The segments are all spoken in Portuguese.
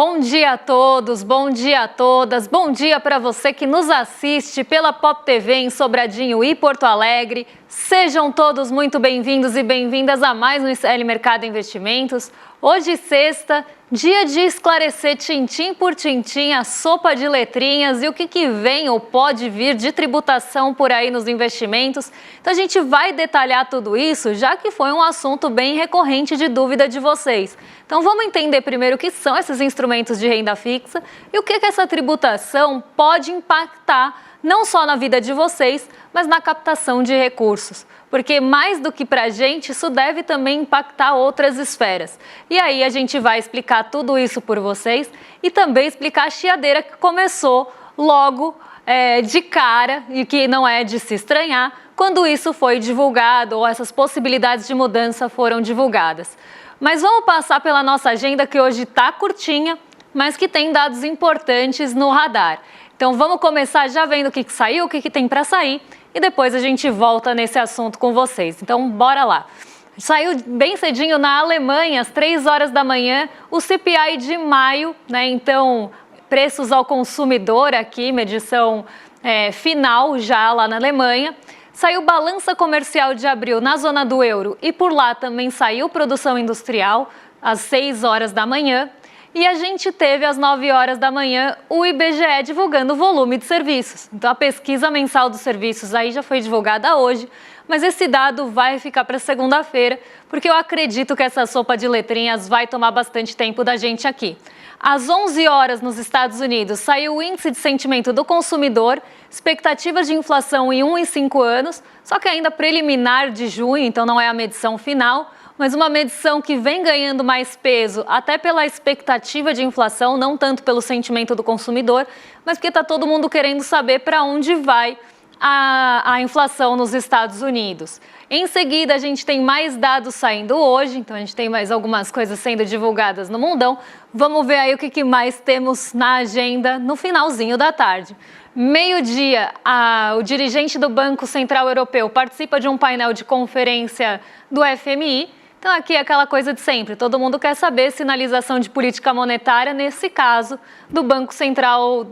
Bom dia a todos, bom dia a todas, bom dia para você que nos assiste pela Pop TV em Sobradinho e Porto Alegre. Sejam todos muito bem-vindos e bem-vindas a mais um ICL Mercado Investimentos. Hoje, sexta, dia de esclarecer tintim por tintim a sopa de letrinhas e o que vem ou pode vir de tributação por aí nos investimentos. Então a gente vai detalhar tudo isso, já que foi um assunto bem recorrente de dúvida de vocês. Então vamos entender primeiro o que são esses instrumentos de renda fixa e o que essa tributação pode impactar não só na vida de vocês, mas na captação de recursos. Porque mais do que para a gente, isso deve também impactar outras esferas. E aí a gente vai explicar tudo isso por vocês e também explicar a chiadeira que começou logo de cara e que não é de se estranhar quando isso foi divulgado ou essas possibilidades de mudança foram divulgadas. Mas vamos passar pela nossa agenda que hoje está curtinha, mas que tem dados importantes no radar. Então vamos começar já vendo o que saiu, o que tem para sair e depois a gente volta nesse assunto com vocês. Então bora lá. Saiu bem cedinho na Alemanha, às 3 horas da manhã, o CPI de maio, né? Então preços ao consumidor aqui, medição final já lá na Alemanha. Saiu balança comercial de abril na zona do euro e por lá também saiu produção industrial às 6 horas da manhã. E a gente teve às 9 horas da manhã o IBGE divulgando o volume de serviços. Então a pesquisa mensal dos serviços aí já foi divulgada hoje, mas esse dado vai ficar para segunda-feira, porque eu acredito que essa sopa de letrinhas vai tomar bastante tempo da gente aqui. Às 11 horas nos Estados Unidos saiu o índice de sentimento do consumidor, expectativas de inflação em 1 e 5 anos, só que ainda preliminar de junho, então não é a medição final, mas uma medição que vem ganhando mais peso até pela expectativa de inflação, não tanto pelo sentimento do consumidor, mas porque está todo mundo querendo saber para onde vai a inflação nos Estados Unidos. Em seguida, a gente tem mais dados saindo hoje, então a gente tem mais algumas coisas sendo divulgadas no mundão. Vamos ver aí o que mais temos na agenda no finalzinho da tarde. Meio-dia, o dirigente do Banco Central Europeu participa de um painel de conferência do FMI. Então aqui é aquela coisa de sempre, todo mundo quer saber sinalização de política monetária, nesse caso, do Banco Central,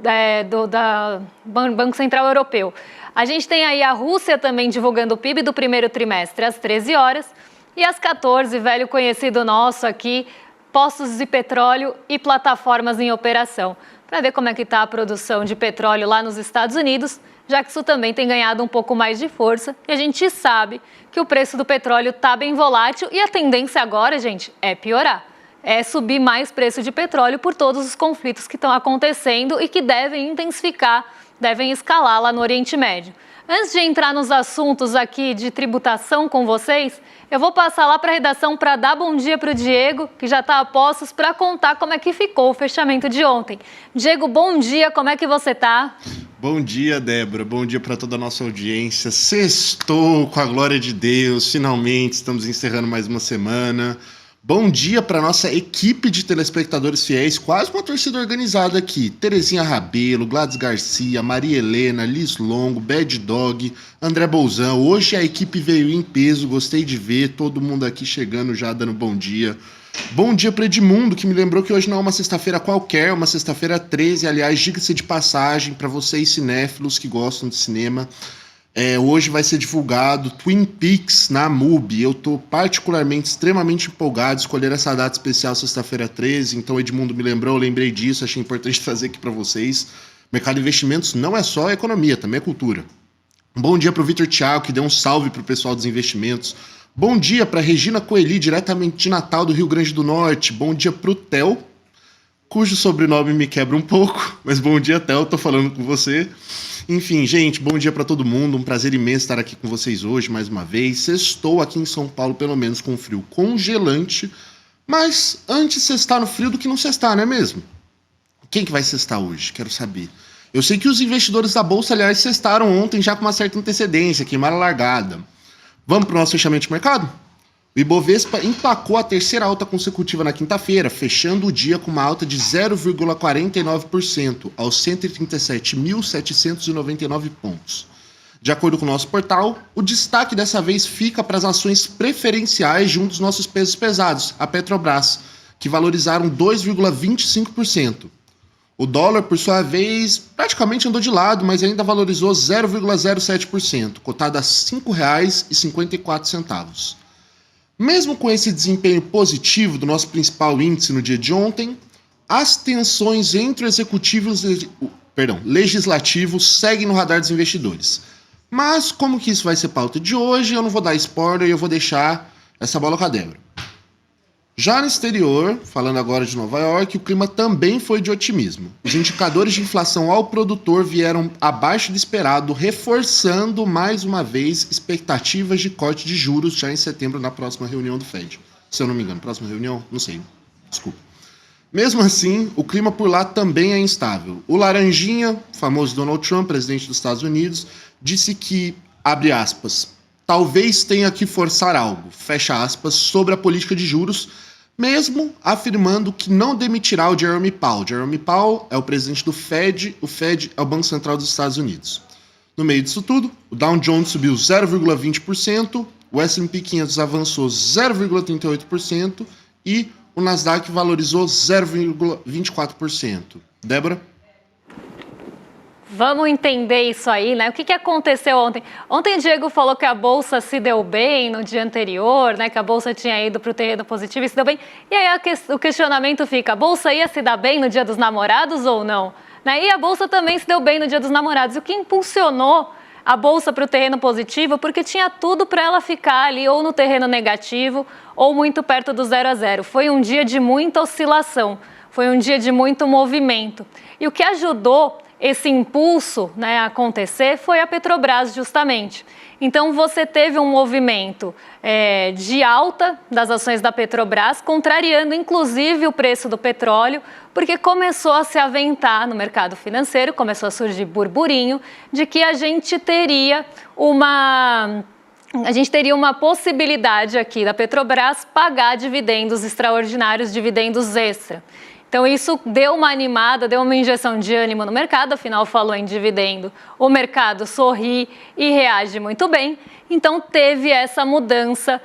Banco Central Europeu. A gente tem aí a Rússia também divulgando o PIB do primeiro trimestre às 13 horas e às 14, velho conhecido nosso aqui, postos de petróleo e plataformas em operação, para ver como é que está a produção de petróleo lá nos Estados Unidos, já que isso também tem ganhado um pouco mais de força e a gente sabe que o preço do petróleo está bem volátil e a tendência agora, gente, é piorar. É subir mais preço de petróleo por todos os conflitos que estão acontecendo e que devem intensificar, devem escalar lá no Oriente Médio. Antes de entrar nos assuntos aqui de tributação com vocês, eu vou passar lá para a redação para dar bom dia para o Diego, que já está a postos, para contar como é que ficou o fechamento de ontem. Diego, bom dia, como é que você está? Bom dia, Débora. Bom dia para toda a nossa audiência. Sextou, com a glória de Deus. Finalmente estamos encerrando mais uma semana. Bom dia para nossa equipe de telespectadores fiéis, quase uma torcida organizada aqui. Terezinha Rabelo, Gladys Garcia, Maria Helena, Liz Longo, Bad Dog, André Bolzão. Hoje a equipe veio em peso, gostei de ver todo mundo aqui chegando já dando bom dia. Bom dia para Edmundo, que me lembrou que hoje não é uma sexta-feira qualquer, uma sexta-feira 13, aliás, diga-se de passagem para vocês cinéfilos que gostam de cinema. Hoje vai ser divulgado Twin Peaks na MUBI. Eu estou particularmente extremamente empolgado de escolher essa data especial, sexta-feira 13, então Edmundo me lembrou, eu lembrei disso, achei importante trazer aqui para vocês. Mercado de investimentos não é só economia, também é cultura. Bom dia para o Vitor Thiago, que deu um salve para o pessoal dos investimentos. Bom dia para Regina Coeli, diretamente de Natal, do Rio Grande do Norte. Bom dia para o Theo, cujo sobrenome me quebra um pouco, mas bom dia, Theo, tô falando com você. Enfim, gente, bom dia para todo mundo, um prazer imenso estar aqui com vocês hoje, mais uma vez. Sextou aqui em São Paulo, pelo menos com frio congelante, mas antes sextar no frio do que não sextar, não é mesmo? Quem que vai sextar hoje? Quero saber. Eu sei que os investidores da Bolsa, aliás, sextaram ontem já com uma certa antecedência, queimaram a largada. Vamos para o nosso fechamento de mercado? O Ibovespa emplacou a terceira alta consecutiva na quinta-feira, fechando o dia com uma alta de 0,49% aos 137.799 pontos. De acordo com o nosso portal, o destaque dessa vez fica para as ações preferenciais de um dos nossos pesos pesados, a Petrobras, que valorizaram 2,25%. O dólar, por sua vez, praticamente andou de lado, mas ainda valorizou 0,07%, cotado a R$ 5,54. Mesmo com esse desempenho positivo do nosso principal índice no dia de ontem, as tensões entre o executivo e o legislativo seguem no radar dos investidores. Mas como que isso vai ser pauta de hoje, eu não vou dar spoiler e eu vou deixar essa bola com a Débora. Já no exterior, falando agora de Nova York, o clima também foi de otimismo. Os indicadores de inflação ao produtor vieram abaixo do esperado, reforçando mais uma vez expectativas de corte de juros já em setembro na próxima reunião do Fed. Se eu não me engano, próxima reunião? Não sei, desculpa. Mesmo assim, o clima por lá também é instável. O laranjinha, famoso Donald Trump, presidente dos Estados Unidos, disse que, abre aspas, talvez tenha que forçar algo, fecha aspas, sobre a política de juros, mesmo afirmando que não demitirá o Jerome Powell. Jerome Powell é o presidente do Fed, o Fed é o Banco Central dos Estados Unidos. No meio disso tudo, o Dow Jones subiu 0,20%, o S&P 500 avançou 0,38% e o Nasdaq valorizou 0,24%. Débora? Vamos entender isso aí, né? O que aconteceu ontem? Ontem o Diego falou que a Bolsa se deu bem no dia anterior, né? Que a Bolsa tinha ido para o terreno positivo e se deu bem. E aí o questionamento fica, a Bolsa ia se dar bem no dia dos namorados ou não? Né? E a Bolsa também se deu bem no dia dos namorados. E o que impulsionou a Bolsa para o terreno positivo? Porque tinha tudo para ela ficar ali ou no terreno negativo ou muito perto do 0 a 0. Foi um dia de muita oscilação, foi um dia de muito movimento. E o que ajudou esse impulso, né, a acontecer foi a Petrobras, justamente. Então, você teve um movimento de alta das ações da Petrobras, contrariando, inclusive, o preço do petróleo, porque começou a se aventar no mercado financeiro, começou a surgir burburinho de que a gente teria uma possibilidade aqui da Petrobras pagar dividendos extraordinários, dividendos extra. Então, isso deu uma animada, deu uma injeção de ânimo no mercado, afinal, falou em dividendo, o mercado sorri e reage muito bem. Então, teve essa mudança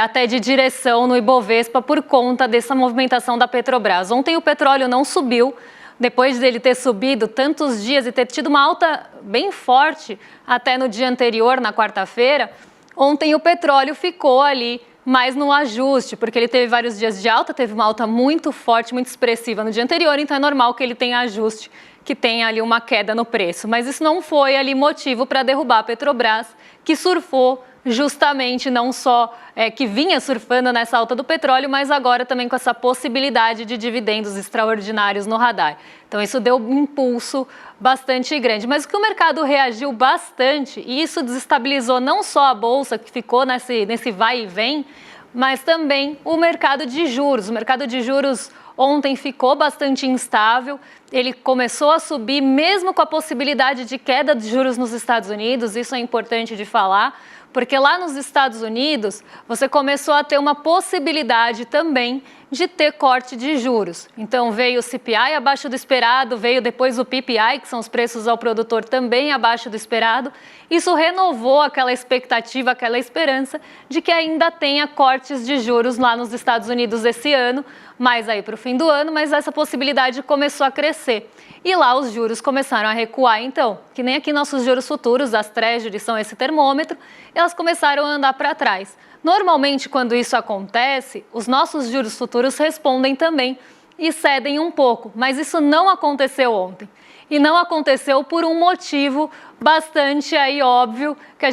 até de direção no Ibovespa por conta dessa movimentação da Petrobras. Ontem o petróleo não subiu, depois dele ter subido tantos dias e ter tido uma alta bem forte até no dia anterior, na quarta-feira. Ontem o petróleo ficou ali mais no ajuste, porque ele teve vários dias de alta, teve uma alta muito forte, muito expressiva no dia anterior, então é normal que ele tenha ajuste, que tenha ali uma queda no preço. Mas isso não foi ali motivo para derrubar a Petrobras, que surfou justamente, não só que vinha surfando nessa alta do petróleo, mas agora também com essa possibilidade de dividendos extraordinários no radar. Então isso deu um impulso bastante grande. Mas o que o mercado reagiu bastante, e isso desestabilizou não só a Bolsa, que ficou nesse vai e vem, mas também o mercado de juros. O mercado de juros ontem ficou bastante instável, ele começou a subir mesmo com a possibilidade de queda de juros nos Estados Unidos, isso é importante de falar, porque lá nos Estados Unidos você começou a ter uma possibilidade também de ter corte de juros. Então veio o CPI abaixo do esperado, veio depois o PPI, que são os preços ao produtor, também abaixo do esperado. Isso renovou aquela expectativa, aquela esperança de que ainda tenha cortes de juros lá nos Estados Unidos esse ano, mais aí para o fim do ano, mas essa possibilidade começou a crescer. E lá os juros começaram a recuar então, que nem aqui nossos juros futuros, as Treasuries são esse termômetro, elas começaram a andar para trás. Normalmente, quando isso acontece, os nossos juros futuros respondem também e cedem um pouco, mas isso não aconteceu ontem. E não aconteceu por um motivo bastante aí óbvio, que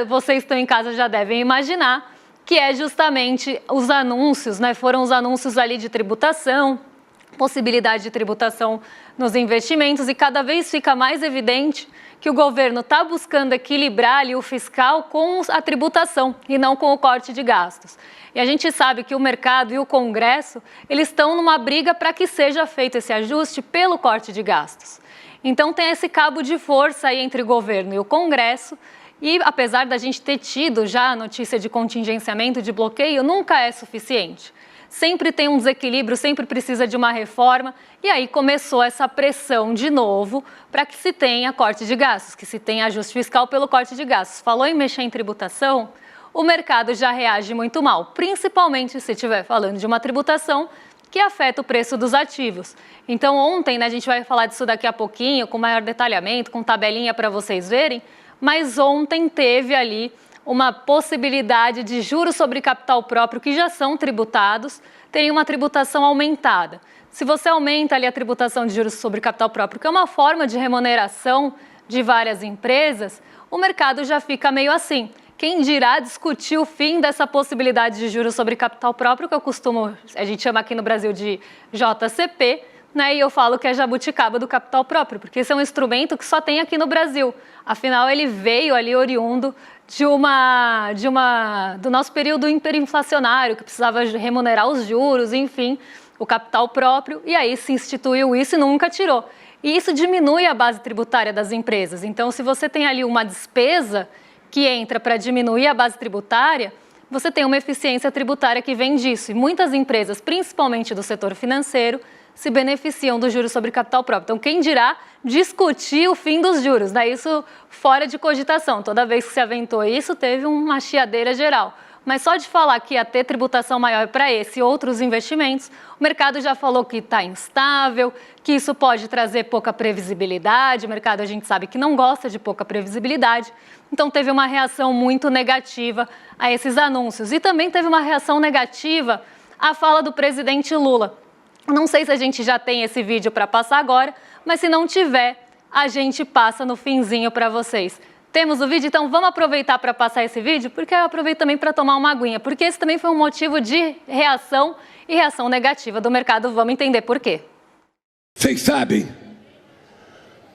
vocês estão em casa já devem imaginar, que é justamente os anúncios, né? Foram os anúncios ali de tributação, possibilidade de tributação nos investimentos, e cada vez fica mais evidente que o governo está buscando equilibrar ali o fiscal com a tributação e não com o corte de gastos. E a gente sabe que o mercado e o Congresso, eles estão numa briga para que seja feito esse ajuste pelo corte de gastos. Então tem esse cabo de força aí entre o governo e o Congresso, e apesar da gente ter tido já a notícia de contingenciamento, de bloqueio, nunca é suficiente. Sempre tem um desequilíbrio, sempre precisa de uma reforma, e aí começou essa pressão de novo para que se tenha corte de gastos, que se tenha ajuste fiscal pelo corte de gastos. Falou em mexer em tributação, o mercado já reage muito mal, principalmente se estiver falando de uma tributação que afeta o preço dos ativos. Então, ontem, né, a gente vai falar disso daqui a pouquinho, com maior detalhamento, com tabelinha para vocês verem, mas ontem teve ali uma possibilidade de juros sobre capital próprio que já são tributados, terem uma tributação aumentada. Se você aumenta ali a tributação de juros sobre capital próprio, que é uma forma de remuneração de várias empresas, o mercado já fica meio assim. Quem dirá discutir o fim dessa possibilidade de juros sobre capital próprio, que a gente chama aqui no Brasil de JCP, né? E eu falo que é jabuticaba do capital próprio, porque esse é um instrumento que só tem aqui no Brasil. Afinal, ele veio ali oriundo do nosso período hiperinflacionário, que precisava remunerar os juros, enfim, o capital próprio, e aí se instituiu isso e nunca tirou. E isso diminui a base tributária das empresas. Então, se você tem ali uma despesa que entra para diminuir a base tributária, você tem uma eficiência tributária que vem disso. E muitas empresas, principalmente do setor financeiro, se beneficiam dos juros sobre capital próprio. Então, quem dirá discutir o fim dos juros, né? Isso fora de cogitação. Toda vez que se aventou isso, teve uma chiadeira geral. Mas só de falar que ia ter tributação maior para esse e outros investimentos, o mercado já falou que está instável, que isso pode trazer pouca previsibilidade. O mercado, a gente sabe que não gosta de pouca previsibilidade. Então, teve uma reação muito negativa a esses anúncios. E também teve uma reação negativa à fala do presidente Lula. Não sei se a gente já tem esse vídeo para passar agora, mas se não tiver, a gente passa no finzinho para vocês. Temos o vídeo? Então vamos aproveitar para passar esse vídeo, porque eu aproveito também para tomar uma aguinha, porque esse também foi um motivo de reação e reação negativa do mercado. Vamos entender por quê. Vocês sabem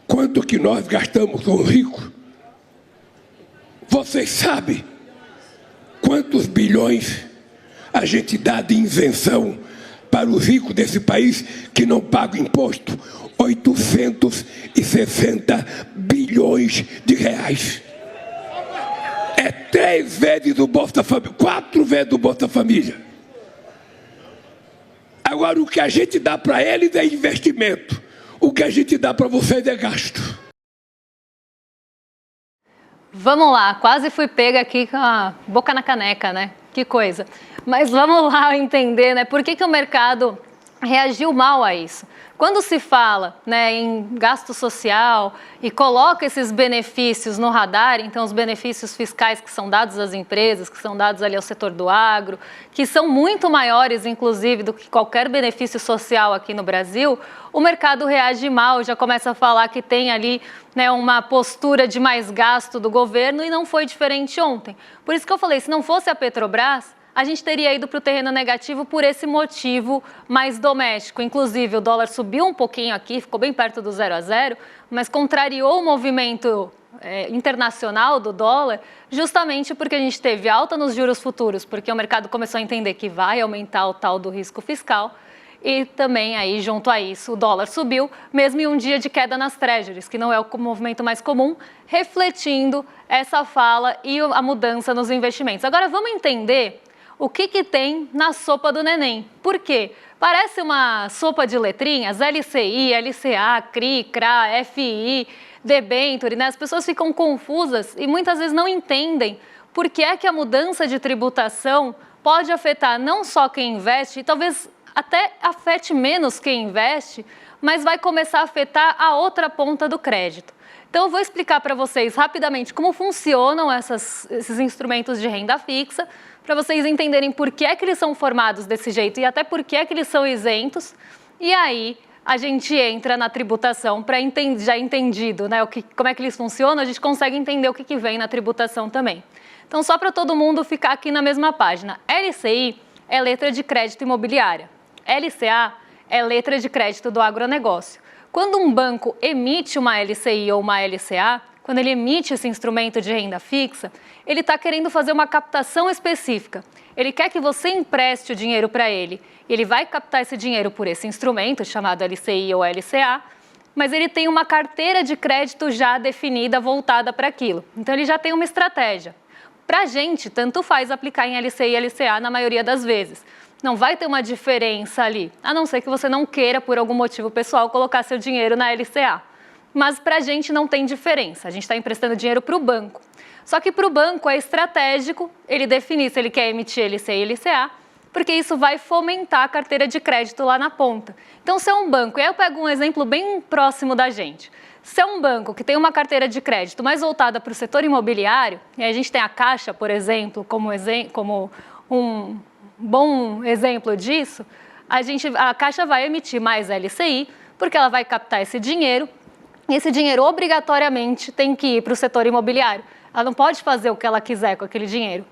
quanto que nós gastamos com o rico? Vocês sabem quantos bilhões a gente dá de isenção para os ricos desse país que não pagam imposto? 860 bilhões de reais. É 3 vezes o Bolsa Família, 4 vezes o Bolsa Família. Agora, o que a gente dá para eles é investimento. O que a gente dá para vocês é gasto. Vamos lá, quase fui pega aqui com a boca na caneca, né? Que coisa. Mas vamos lá entender, né? Por que o mercado reagiu mal a isso? Quando se fala, né, em gasto social e coloca esses benefícios no radar, então os benefícios fiscais que são dados às empresas, que são dados ali ao setor do agro, que são muito maiores, inclusive, do que qualquer benefício social aqui no Brasil, o mercado reage mal, já começa a falar que tem ali, né, uma postura de mais gasto do governo, e não foi diferente ontem. Por isso que eu falei, se não fosse a Petrobras, a gente teria ido para o terreno negativo por esse motivo mais doméstico. Inclusive, o dólar subiu um pouquinho aqui, ficou bem perto do 0 a 0, mas contrariou o movimento internacional do dólar, justamente porque a gente teve alta nos juros futuros, porque o mercado começou a entender que vai aumentar o tal do risco fiscal, e também aí, junto a isso, o dólar subiu, mesmo em um dia de queda nas treasuries, que não é o movimento mais comum, refletindo essa fala e a mudança nos investimentos. Agora, vamos entender o que tem na sopa do neném. Por quê? Parece uma sopa de letrinhas, LCI, LCA, CRI, CRA, FI, debenture, né? As pessoas ficam confusas e muitas vezes não entendem por que é que a mudança de tributação pode afetar não só quem investe, e talvez até afete menos quem investe, mas vai começar a afetar a outra ponta do crédito. Então, eu vou explicar para vocês rapidamente como funcionam esses instrumentos de renda fixa, para vocês entenderem por que é que eles são formados desse jeito e até por que é que eles são isentos. E aí, a gente entra na tributação para já entendido, né, como é que eles funcionam, a gente consegue entender o que vem na tributação também. Então, só para todo mundo ficar aqui na mesma página, LCI é letra de crédito imobiliária, LCA é letra de crédito do agronegócio. Quando um banco emite uma LCI ou uma LCA, quando ele emite esse instrumento de renda fixa, ele está querendo fazer uma captação específica. Ele quer que você empreste o dinheiro para ele. Ele vai captar esse dinheiro por esse instrumento, chamado LCI ou LCA, mas ele tem uma carteira de crédito já definida, voltada para aquilo. Então, ele já tem uma estratégia. Para a gente, tanto faz aplicar em LCI e LCA na maioria das vezes. Não vai ter uma diferença ali, a não ser que você não queira, por algum motivo pessoal, colocar seu dinheiro na LCA. Mas para a gente não tem diferença, a gente está emprestando dinheiro para o banco. Só que para o banco é estratégico ele definir se ele quer emitir LCI e LCA, porque isso vai fomentar a carteira de crédito lá na ponta. Então, se é um banco, e aí eu pego um exemplo bem próximo da gente, se é um banco que tem uma carteira de crédito mais voltada para o setor imobiliário, e aí a gente tem a Caixa, por exemplo, como um bom exemplo disso, a Caixa vai emitir mais LCI, porque ela vai captar esse dinheiro, e esse dinheiro obrigatoriamente tem que ir para o setor imobiliário. Ela não pode fazer o que ela quiser com aquele dinheiro.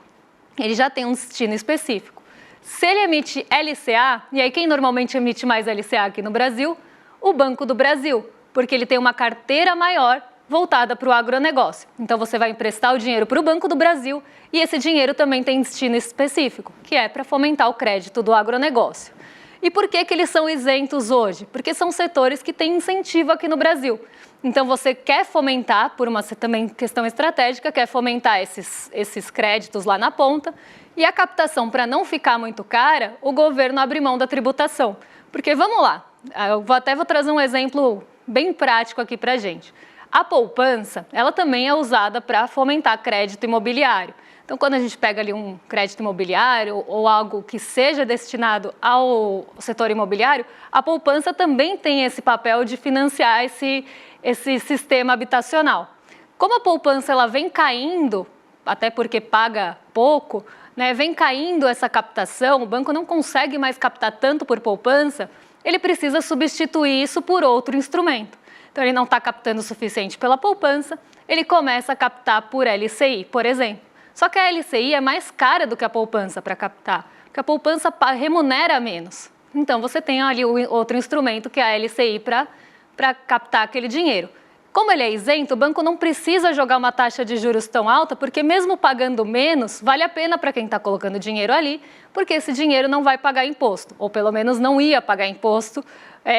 Ele já tem um destino específico. Se ele emite LCA, e aí quem normalmente emite mais LCA aqui no Brasil? O Banco do Brasil, porque ele tem uma carteira maior voltada para o agronegócio. Então você vai emprestar o dinheiro para o Banco do Brasil e esse dinheiro também tem destino específico, que é para fomentar o crédito do agronegócio. E por que eles são isentos hoje? Porque são setores que têm incentivo aqui no Brasil. Então você quer fomentar, por uma também questão estratégica, quer fomentar esses créditos lá na ponta, e a captação, para não ficar muito cara, o governo abre mão da tributação. Porque vamos lá, eu vou trazer um exemplo bem prático aqui para a gente. A poupança, ela também é usada para fomentar crédito imobiliário. Então, quando a gente pega ali um crédito imobiliário ou algo que seja destinado ao setor imobiliário, a poupança também tem esse papel de financiar esse sistema habitacional. Como a poupança ela vem caindo, até porque paga pouco, né, vem caindo essa captação, o banco não consegue mais captar tanto por poupança, ele precisa substituir isso por outro instrumento. Então, ele não está captando o suficiente pela poupança, ele começa a captar por LCI, por exemplo. Só que a LCI é mais cara do que a poupança para captar, porque a poupança remunera menos. Então, você tem ali outro instrumento, que é a LCI, para captar aquele dinheiro. Como ele é isento, o banco não precisa jogar uma taxa de juros tão alta, porque mesmo pagando menos, vale a pena para quem está colocando dinheiro ali, porque esse dinheiro não vai pagar imposto, ou pelo menos não ia pagar imposto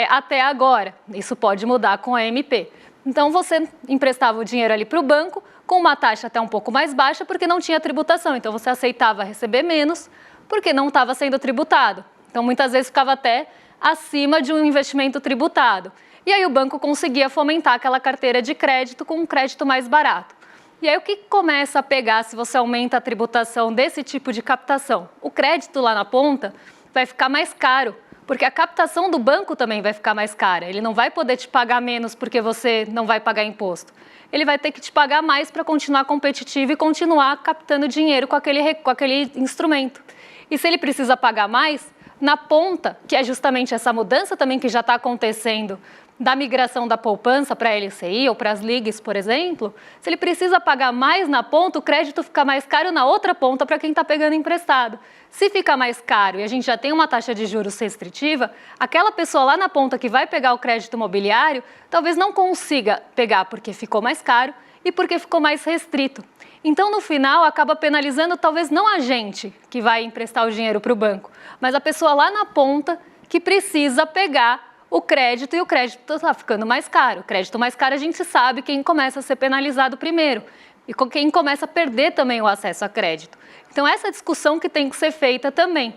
até agora. Isso pode mudar com a MP. Então, você emprestava o dinheiro ali para o banco, com uma taxa até um pouco mais baixa, porque não tinha tributação. Então, você aceitava receber menos, porque não estava sendo tributado. Então, muitas vezes ficava até acima de um investimento tributado. E aí o banco conseguia fomentar aquela carteira de crédito com um crédito mais barato. E aí o que começa a pegar se você aumenta a tributação desse tipo de captação? O crédito lá na ponta vai ficar mais caro, porque a captação do banco também vai ficar mais cara. Ele não vai poder te pagar menos porque você não vai pagar imposto. Ele vai ter que te pagar mais para continuar competitivo e continuar captando dinheiro com aquele instrumento. E se ele precisa pagar mais, na ponta, que é justamente essa mudança também que já está acontecendo da migração da poupança para a LCI ou para as LIGs, por exemplo, se ele precisa pagar mais na ponta, o crédito fica mais caro na outra ponta para quem está pegando emprestado. Se fica mais caro e a gente já tem uma taxa de juros restritiva, aquela pessoa lá na ponta que vai pegar o crédito imobiliário talvez não consiga pegar porque ficou mais caro e porque ficou mais restrito. Então, no final, acaba penalizando talvez não a gente que vai emprestar o dinheiro para o banco, mas a pessoa lá na ponta que precisa pegar o crédito, e o crédito está ficando mais caro. O crédito mais caro a gente sabe quem começa a ser penalizado primeiro e quem começa a perder também o acesso a crédito. Então, essa discussão que tem que ser feita também.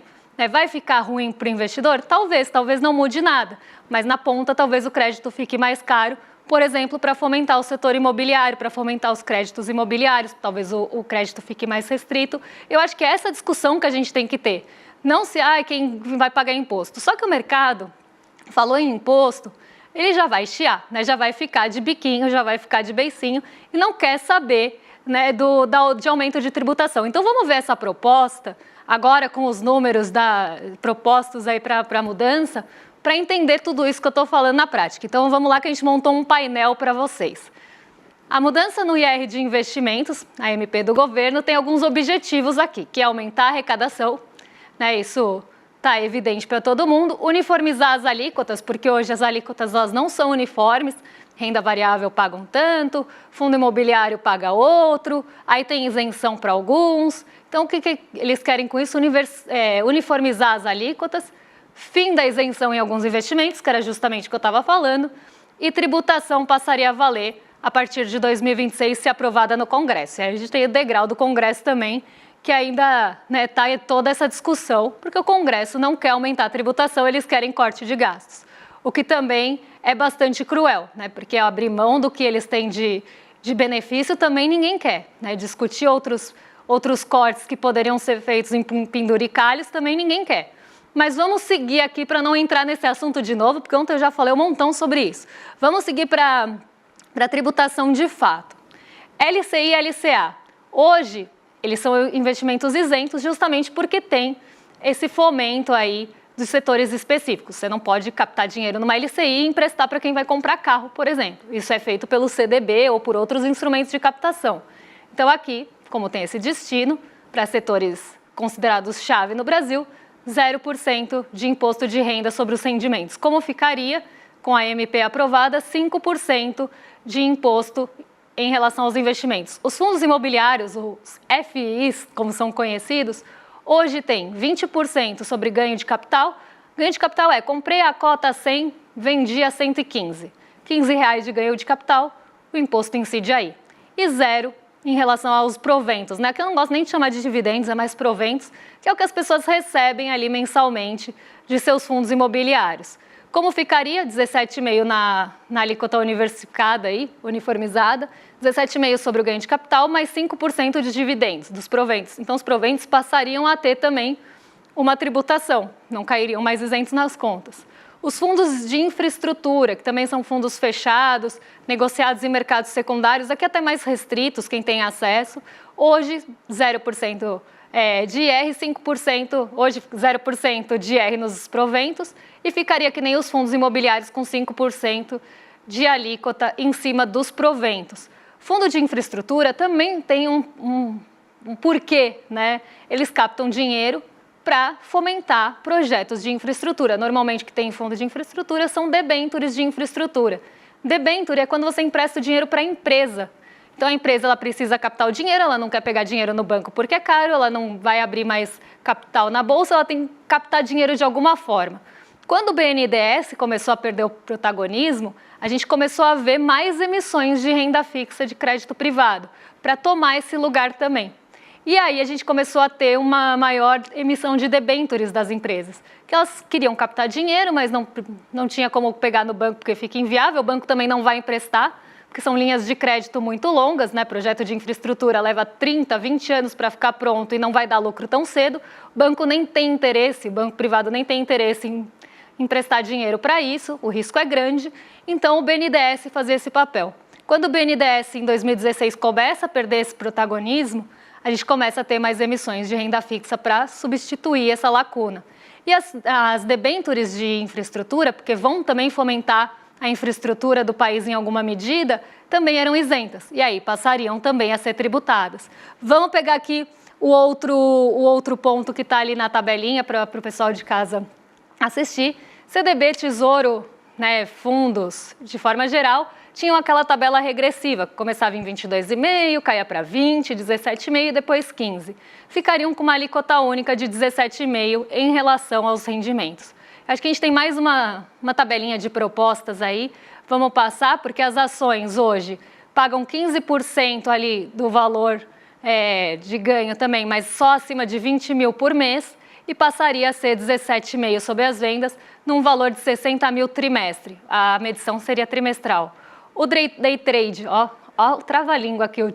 Vai ficar ruim para o investidor? Talvez não mude nada, mas na ponta talvez o crédito fique mais caro, por exemplo, para fomentar o setor imobiliário, para fomentar os créditos imobiliários, talvez o crédito fique mais restrito. Eu acho que é essa discussão que a gente tem que ter. Não se, quem vai pagar imposto. Só que o mercado falou em imposto, ele já vai chiar, já vai ficar de biquinho, já vai ficar de beicinho e não quer saber de aumento de tributação. Então, vamos ver essa proposta, agora com os números propostos aí para a mudança, para entender tudo isso que eu estou falando na prática. Então, vamos lá que a gente montou um painel para vocês. A mudança no IR de investimentos, a MP do governo, tem alguns objetivos aqui, que é aumentar a arrecadação, isso está evidente para todo mundo, uniformizar as alíquotas, porque hoje as alíquotas elas não são uniformes, renda variável paga um tanto, fundo imobiliário paga outro, aí tem isenção para alguns. Então, o que eles querem com isso? Uniformizar as alíquotas, fim da isenção em alguns investimentos, que era justamente o que eu estava falando, e tributação passaria a valer a partir de 2026, se aprovada no Congresso. E aí a gente tem o degrau do Congresso também, que ainda está toda essa discussão, porque o Congresso não quer aumentar a tributação, eles querem corte de gastos. O que também é bastante cruel, porque abrir mão do que eles têm de benefício também ninguém quer. Discutir outros outros cortes que poderiam ser feitos em penduricalhos, também ninguém quer. Mas vamos seguir aqui para não entrar nesse assunto de novo, porque ontem eu já falei um montão sobre isso. Vamos seguir para a tributação de fato. LCI e LCA. Hoje, eles são investimentos isentos justamente porque tem esse fomento aí dos setores específicos. Você não pode captar dinheiro numa LCI e emprestar para quem vai comprar carro, por exemplo. Isso é feito pelo CDB ou por outros instrumentos de captação. Então aqui, como tem esse destino, para setores considerados chave no Brasil, 0% de imposto de renda sobre os rendimentos. Como ficaria com a MP aprovada, 5% de imposto em relação aos investimentos. Os fundos imobiliários, os FIs, como são conhecidos, hoje tem 20% sobre ganho de capital. Ganho de capital é, comprei a cota a 100, vendi a 115. R$15 de ganho de capital, o imposto incide aí. E 0 em relação aos proventos, né? Que eu não gosto nem de chamar de dividendos, é mais proventos, que é o que as pessoas recebem ali mensalmente de seus fundos imobiliários. Como ficaria? 17,5% na alíquota uniformizada, 17,5% sobre o ganho de capital, mais 5% de dividendos dos proventos. Então, os proventos passariam a ter também uma tributação, não cairiam mais isentos nas contas. Os fundos de infraestrutura, que também são fundos fechados, negociados em mercados secundários, aqui até mais restritos, quem tem acesso, hoje 0% de IR, 5%, hoje 0% de IR nos proventos, e ficaria que nem os fundos imobiliários com 5% de alíquota em cima dos proventos. Fundo de infraestrutura também tem um porquê, né? Eles captam dinheiro para fomentar projetos de infraestrutura. Normalmente, o que tem em fundo de infraestrutura são debêntures de infraestrutura. Debênture é quando você empresta o dinheiro para a empresa. Então, a empresa ela precisa captar o dinheiro, ela não quer pegar dinheiro no banco porque é caro, ela não vai abrir mais capital na bolsa, ela tem que captar dinheiro de alguma forma. Quando o BNDES começou a perder o protagonismo, a gente começou a ver mais emissões de renda fixa de crédito privado, para tomar esse lugar também. E aí a gente começou a ter uma maior emissão de debêntures das empresas, que elas queriam captar dinheiro, mas não tinha como pegar no banco porque fica inviável, o banco também não vai emprestar, porque são linhas de crédito muito longas, né? Projeto de infraestrutura leva 30, 20 anos para ficar pronto e não vai dar lucro tão cedo. O banco nem tem interesse, o banco privado nem tem interesse em emprestar dinheiro para isso, o risco é grande, então o BNDES fazia esse papel. Quando o BNDES, em 2016, começa a perder esse protagonismo, a gente começa a ter mais emissões de renda fixa para substituir essa lacuna. E as debêntures de infraestrutura, porque vão também fomentar a infraestrutura do país em alguma medida, também eram isentas. E aí passariam também a ser tributadas. Vamos pegar aqui o outro ponto que está ali na tabelinha para o pessoal de casa assistir. CDB, Tesouro, né, fundos, de forma geral, tinham aquela tabela regressiva, que começava em 22,5%, caía para 20%, 17,5% e depois 15%. Ficariam com uma alíquota única de 17,5% em relação aos rendimentos. Acho que a gente tem mais uma tabelinha de propostas aí, vamos passar, porque as ações hoje pagam 15% ali do valor de ganho também, mas só acima de 20 mil por mês, e passaria a ser 17,5% sobre as vendas, num valor de 60 mil trimestre. A medição seria trimestral. O day trade, ó o trava-língua aqui, o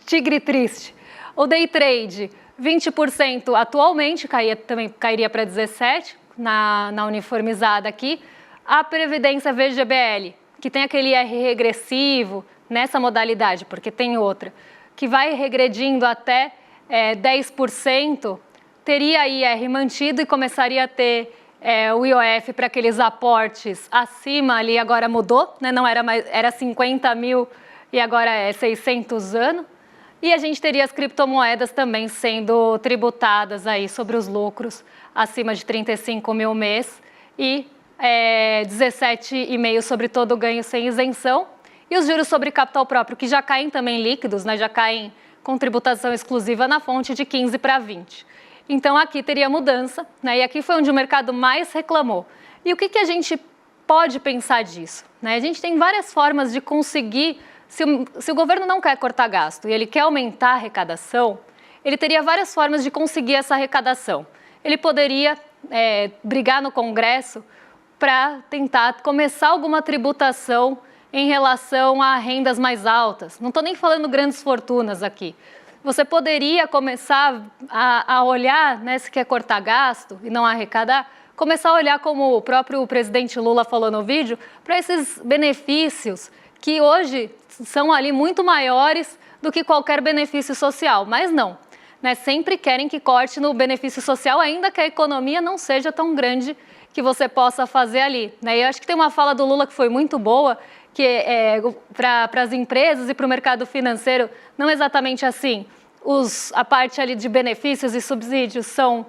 tigre triste. O day trade, 20% atualmente, também cairia para 17% na uniformizada aqui. A Previdência VGBL, que tem aquele IR regressivo nessa modalidade, porque tem outra, que vai regredindo até 10%, teria IR mantido e começaria a ter o IOF para aqueles aportes acima ali, agora mudou, né? Não era mais, era 50 mil e agora é 600 anos. E a gente teria as criptomoedas também sendo tributadas aí sobre os lucros acima de 35 mil mês e 17,5% sobre todo o ganho sem isenção. E os juros sobre capital próprio, que já caem também líquidos, né? Já caem com tributação exclusiva na fonte de 15% para 20%. Então, aqui teria mudança, né? E aqui foi onde o mercado mais reclamou. E o que a gente pode pensar disso, né? A gente tem várias formas de conseguir, se o governo não quer cortar gasto e ele quer aumentar a arrecadação, ele teria várias formas de conseguir essa arrecadação. Ele poderia brigar no Congresso para tentar começar alguma tributação em relação a rendas mais altas. Não estou nem falando grandes fortunas aqui. você poderia começar a olhar, né, se quer cortar gasto e não arrecadar, começar a olhar, como o próprio presidente Lula falou no vídeo, para esses benefícios que hoje são ali muito maiores do que qualquer benefício social, mas não. Né, sempre querem que corte no benefício social, ainda que a economia não seja tão grande que você possa fazer ali. Né? E eu acho que tem uma fala do Lula que foi muito boa, que para as empresas e para o mercado financeiro, não exatamente assim. A parte ali de benefícios e subsídios são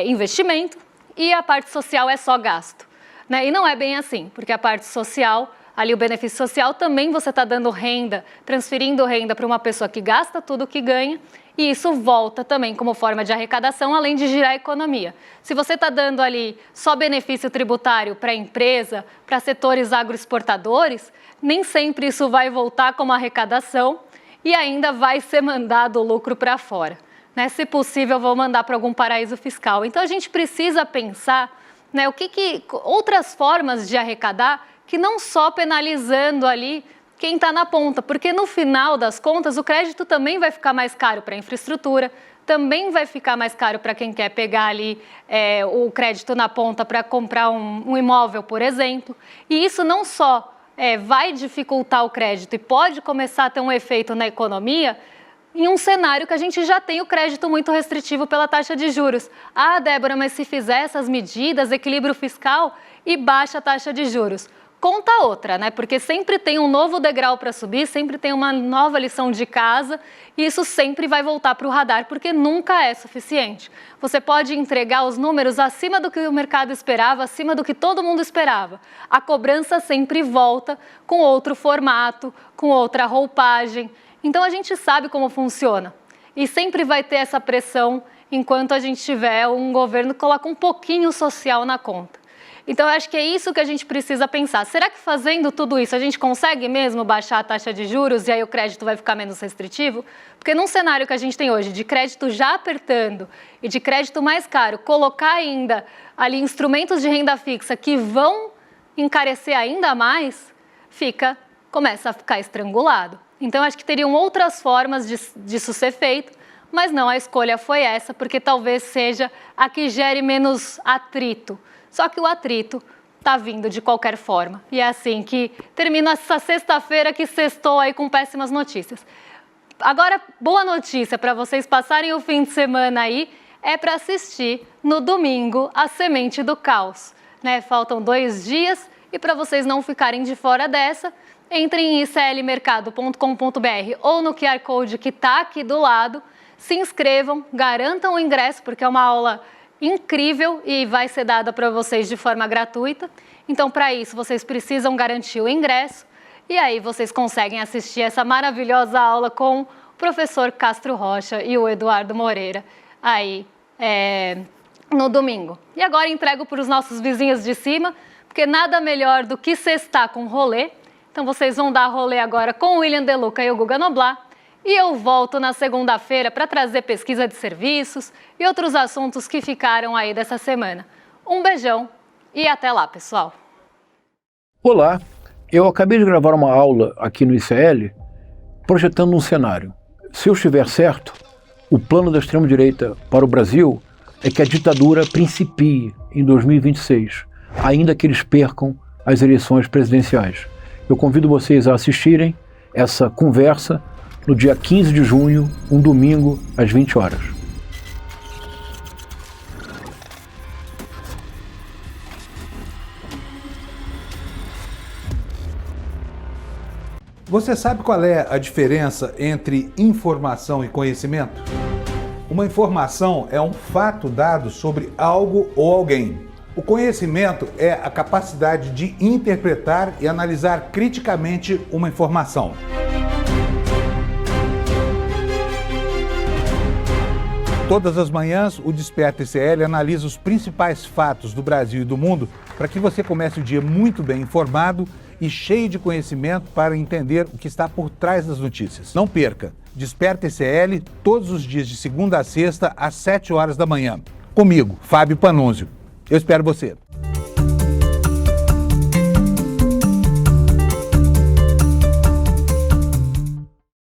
investimento e a parte social é só gasto. Né? E não é bem assim, porque a parte social, ali o benefício social, também você está dando renda, transferindo renda para uma pessoa que gasta tudo o que ganha, e isso volta também como forma de arrecadação, além de girar a economia. Se você está dando ali só benefício tributário para a empresa, para setores agroexportadores, nem sempre isso vai voltar como arrecadação e ainda vai ser mandado o lucro para fora. Né? Se possível, vou mandar para algum paraíso fiscal. Então, a gente precisa pensar, né, outras formas de arrecadar que não só penalizando ali quem está na ponta, porque no final das contas o crédito também vai ficar mais caro para a infraestrutura, também vai ficar mais caro para quem quer pegar ali o crédito na ponta para comprar um imóvel, por exemplo. E isso não só vai dificultar o crédito e pode começar a ter um efeito na economia, em um cenário que a gente já tem o crédito muito restritivo pela taxa de juros. Ah, Débora, mas se fizer essas medidas, equilíbrio fiscal e baixa a taxa de juros. Conta outra, né? Porque sempre tem um novo degrau para subir, sempre tem uma nova lição de casa e isso sempre vai voltar para o radar, porque nunca é suficiente. Você pode entregar os números acima do que o mercado esperava, acima do que todo mundo esperava. A cobrança sempre volta com outro formato, com outra roupagem. Então a gente sabe como funciona e sempre vai ter essa pressão enquanto a gente tiver um governo que coloca um pouquinho social na conta. Então, eu acho que é isso que a gente precisa pensar. Será que fazendo tudo isso a gente consegue mesmo baixar a taxa de juros e aí o crédito vai ficar menos restritivo? Porque num cenário que a gente tem hoje de crédito já apertando e de crédito mais caro, colocar ainda ali instrumentos de renda fixa que vão encarecer ainda mais, começa a ficar estrangulado. Então, eu acho que teriam outras formas disso ser feito, mas não, a escolha foi essa, porque talvez seja a que gere menos atrito. Só que o atrito está vindo de qualquer forma. E é assim que termina essa sexta-feira que sextou aí com péssimas notícias. Agora, boa notícia para vocês passarem o fim de semana aí é para assistir no domingo a Semente do Caos. Né? Faltam 2 dias e para vocês não ficarem de fora dessa, entrem em iclmercado.com.br ou no QR Code que está aqui do lado, se inscrevam, garantam o ingresso, porque é uma aula incrível e vai ser dada para vocês de forma gratuita. Então, para isso, vocês precisam garantir o ingresso e aí vocês conseguem assistir essa maravilhosa aula com o professor Castro Rocha e o Eduardo Moreira aí no domingo. E agora entrego para os nossos vizinhos de cima, porque nada melhor do que sextar com rolê. Então, vocês vão dar rolê agora com o William De Luca e o Guga Noblar. E eu volto na segunda-feira para trazer pesquisa de serviços e outros assuntos que ficaram aí dessa semana. Um beijão e até lá, pessoal. Olá, eu acabei de gravar uma aula aqui no ICL projetando um cenário. Se eu estiver certo, o plano da extrema-direita para o Brasil é que a ditadura principie em 2026, ainda que eles percam as eleições presidenciais. Eu convido vocês a assistirem essa conversa no dia 15 de junho, um domingo, às 20 horas. Você sabe qual é a diferença entre informação e conhecimento? Uma informação é um fato dado sobre algo ou alguém. O conhecimento é a capacidade de interpretar e analisar criticamente uma informação. Todas as manhãs, o Desperta ICL analisa os principais fatos do Brasil e do mundo para que você comece o dia muito bem informado e cheio de conhecimento para entender o que está por trás das notícias. Não perca! Desperta ICL todos os dias de segunda a sexta às 7 horas da manhã. Comigo, Fábio Panunzio. Eu espero você.